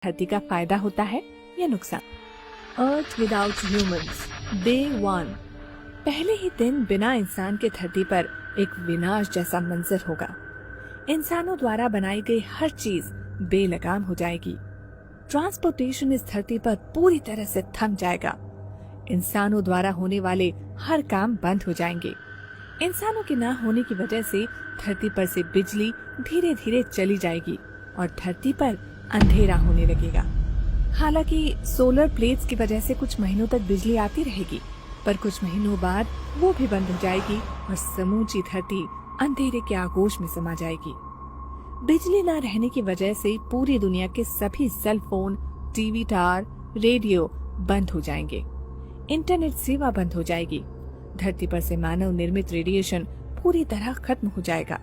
धरती का फायदा होता है या नुकसान। अर्थ विदाउट ह्यूमंस, डे 1। पहले ही दिन बिना इंसान के धरती पर एक विनाश जैसा मंजर होगा। इंसानों द्वारा बनाई गई हर चीज बेलगाम हो जाएगी। ट्रांसपोर्टेशन इस धरती पर पूरी तरह से थम जाएगा। इंसानों द्वारा होने वाले हर काम बंद हो जाएंगे। इंसानों के न होने की वजह से धरती पर से बिजली धीरे धीरे चली जाएगी और धरती पर अंधेरा होने लगेगा। हालांकि सोलर प्लेट्स की वजह से कुछ महीनों तक बिजली आती रहेगी, पर कुछ महीनों बाद वो भी बंद हो जाएगी और समूची धरती अंधेरे के आगोश में समा जाएगी। बिजली न रहने की वजह से पूरी दुनिया के सभी cell phone, TV tower, radio बंद हो जाएंगे। इंटरनेट सेवा बंद हो जाएगी। धरती पर से मानव निर्मित रेडिएशन पूरी तरह खत्म हो जाएगा।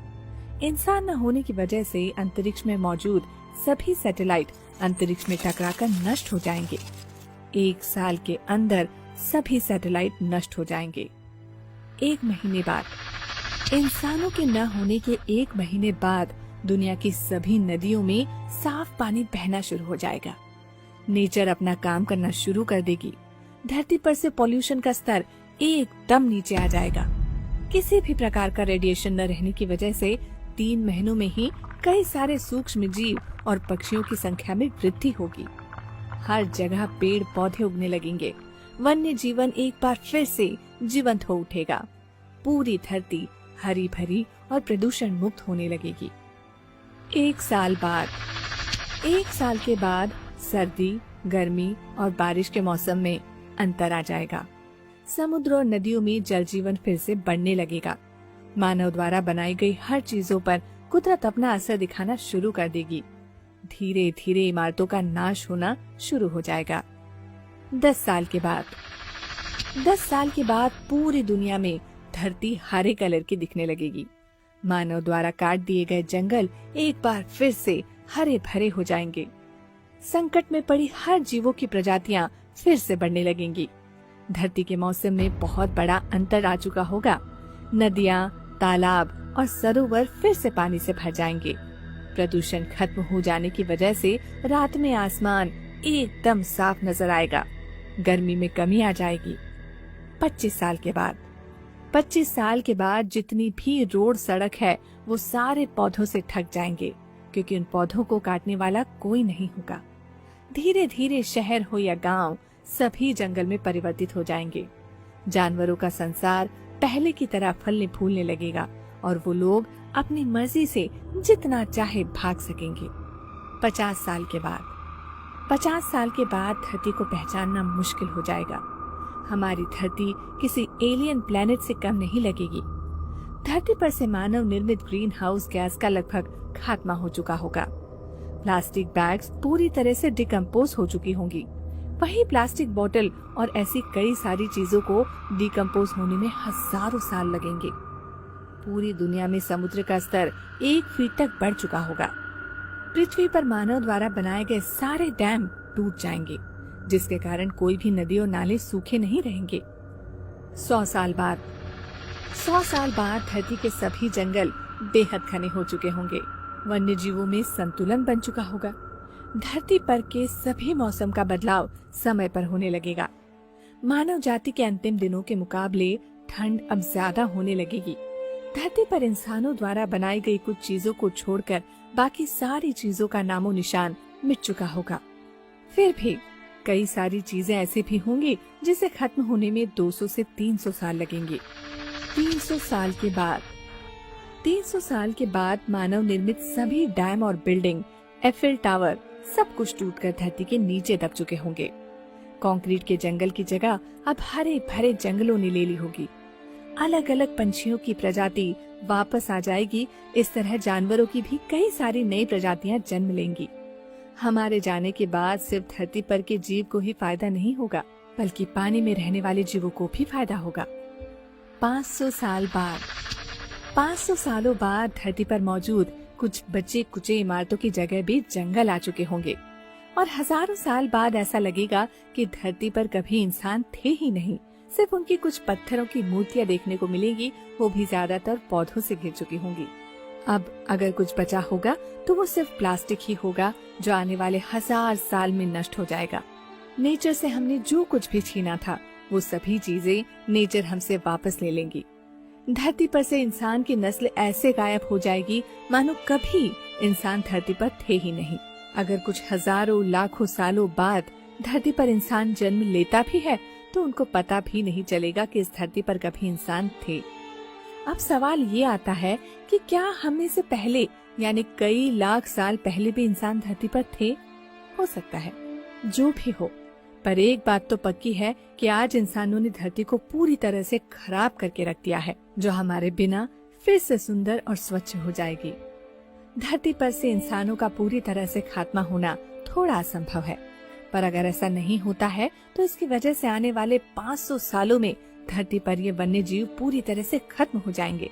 इंसान न होने की वजह से अंतरिक्ष में मौजूद सभी सैटेलाइट अंतरिक्ष में टकराकर नष्ट हो जाएंगे। 1 साल के अंदर सभी सैटेलाइट नष्ट हो जाएंगे। 1 महीने बाद, इंसानों के न होने के 1 महीने बाद दुनिया की सभी नदियों में साफ पानी बहना शुरू हो जाएगा। नेचर अपना काम करना शुरू कर देगी। धरती पर से पॉल्यूशन का स्तर एकदम नीचे आ जाएगा। किसी भी प्रकार का रेडिएशन न रहने की वजह से 3 महीनों में ही कई सारे सूक्ष्म जीव और पक्षियों की संख्या में वृद्धि होगी। हर जगह पेड़ पौधे उगने लगेंगे। वन्य जीवन एक बार फिर से जीवंत हो उठेगा। पूरी धरती हरी भरी और प्रदूषण मुक्त होने लगेगी। 1 साल बाद, 1 साल के बाद सर्दी, गर्मी और बारिश के मौसम में अंतर आ जाएगा। समुद्र और नदियों में जल जीवन फिर से बढ़ने लगेगा। मानव द्वारा बनाई गई हर चीजों पर कुदरत अपना असर दिखाना शुरू कर देगी। धीरे धीरे इमारतों का नाश होना शुरू हो जाएगा। 10 साल के बाद, 10 साल के बाद पूरी दुनिया में धरती हरे कलर की दिखने लगेगी। मानव द्वारा काट दिए गए जंगल एक बार फिर से हरे भरे हो जाएंगे। संकट में पड़ी हर जीवों की प्रजातियां फिर से बढ़ने लगेंगी। धरती के मौसम में बहुत बड़ा अंतर आ चुका होगा। नदियां, तालाब और सरोवर फिर से पानी से भर जाएंगे। प्रदूषण खत्म हो जाने की वजह से रात में आसमान एकदम साफ नजर आएगा। गर्मी में कमी आ जाएगी। 25 साल के बाद, 25 साल के बाद जितनी भी रोड सड़क है वो सारे पौधों से ढक जाएंगे, क्योंकि उन पौधों को काटने वाला कोई नहीं होगा। धीरे धीरे शहर हो या गांव, सभी जंगल में परिवर्तित हो जाएंगे। जानवरों का संसार पहले की तरह फलने फूलने लगेगा और वो लोग अपनी मर्जी से जितना चाहे भाग सकेंगे। 50 साल के बाद, 50 साल के बाद धरती को पहचानना मुश्किल हो जाएगा। हमारी धरती किसी एलियन प्लेनेट से कम नहीं लगेगी। धरती पर से मानव निर्मित ग्रीन हाउस गैस का लगभग खात्मा हो चुका होगा। प्लास्टिक बैग्स पूरी तरह से डिकम्पोज हो चुकी होंगी। वही प्लास्टिक बोतल और ऐसी कई सारी चीजों को डिकम्पोज होने में हजारों साल लगेंगे। पूरी दुनिया में समुद्र का स्तर 1 फीट तक बढ़ चुका होगा। पृथ्वी पर मानव द्वारा बनाए गए सारे डैम टूट जाएंगे, जिसके कारण कोई भी नदी और नाले सूखे नहीं रहेंगे। 100 साल बाद, 100 साल बाद धरती के सभी जंगल बेहद घने हो चुके होंगे। वन्य जीवों में संतुलन बन चुका होगा। धरती पर के सभी मौसम का बदलाव समय पर होने लगेगा। मानव जाति के अंतिम दिनों के मुकाबले ठंड अब ज्यादा होने लगेगी। धरती पर इंसानों द्वारा बनाई गई कुछ चीजों को छोड़कर बाकी सारी चीजों का नामो निशान मिट चुका होगा। फिर भी कई सारी चीजें ऐसी भी होंगी जिसे खत्म होने में 200 से 300 साल लगेंगे। 300 साल के बाद, 300 साल के बाद मानव निर्मित सभी डैम और बिल्डिंग, एफिल टावर सब कुछ टूटकर धरती के नीचे दब चुके होंगे। कंक्रीट के जंगल की जगह अब हरे भरे जंगलों ने ले ली होगी। अलग अलग पंछियों की प्रजाति वापस आ जाएगी। इस तरह जानवरों की भी कई सारी नई प्रजातियां जन्म लेंगी। हमारे जाने के बाद सिर्फ धरती पर के जीव को ही फायदा नहीं होगा, बल्कि पानी में रहने वाले जीवों को भी फायदा होगा। 500 साल बाद, 500 सालों बाद धरती पर मौजूद कुछ बचे कुचे इमारतों की जगह भी जंगल आ चुके होंगे और हजारों साल बाद ऐसा लगेगा कि धरती पर कभी इंसान थे ही नहीं। सिर्फ उनकी कुछ पत्थरों की मूर्तियां देखने को मिलेगी, वो भी ज्यादातर पौधों से घिर चुकी होंगी। अब अगर कुछ बचा होगा तो वो सिर्फ प्लास्टिक ही होगा, जो आने वाले 1000 साल में नष्ट हो जाएगा। नेचर से हमने जो कुछ भी छीना था, वो सभी चीजें नेचर हमसे वापस ले लेंगी। धरती पर से इंसान की नस्ल ऐसे गायब हो जाएगी मानो कभी इंसान धरती पर थे ही नहीं। अगर कुछ हजारों लाखों सालों बाद धरती पर इंसान जन्म लेता भी है तो उनको पता भी नहीं चलेगा कि इस धरती पर कभी इंसान थे। अब सवाल ये आता है कि क्या हमें से पहले यानी कई लाख साल पहले भी इंसान धरती पर थे? हो सकता है, जो भी हो, पर एक बात तो पक्की है कि आज इंसानों ने धरती को पूरी तरह से खराब करके रख दिया है, जो हमारे बिना फिर से सुंदर और स्वच्छ हो जाएगी। धरती पर से इंसानों का पूरी तरह से खात्मा होना थोड़ा असंभव है, पर अगर ऐसा नहीं होता है तो इसकी वजह से आने वाले 500 सालों में धरती पर ये वन्य जीव पूरी तरह से खत्म हो जाएंगे।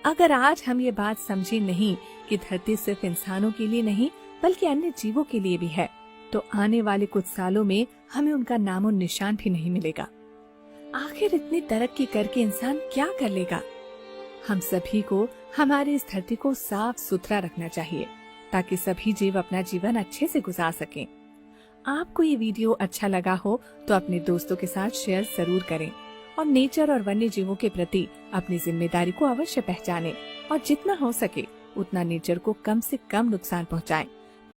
अगर आज हम ये बात समझे नहीं कि धरती सिर्फ इंसानों के लिए नहीं बल्कि अन्य जीवों के लिए भी है, तो आने वाले कुछ सालों में हमें उनका नामो निशान भी नहीं मिलेगा। आखिर इतनी तरक्की करके इंसान क्या कर लेगा? हम सभी को हमारी इस धरती को साफ सुथरा रखना चाहिए ताकि सभी जीव अपना जीवन अच्छे से गुजार सकें। आपको ये वीडियो अच्छा लगा हो तो अपने दोस्तों के साथ शेयर जरूर करें और नेचर और वन्य जीवों के प्रति अपनी जिम्मेदारी को अवश्य पहचानें और जितना हो सके उतना नेचर को कम से कम नुकसान पहुंचाएं।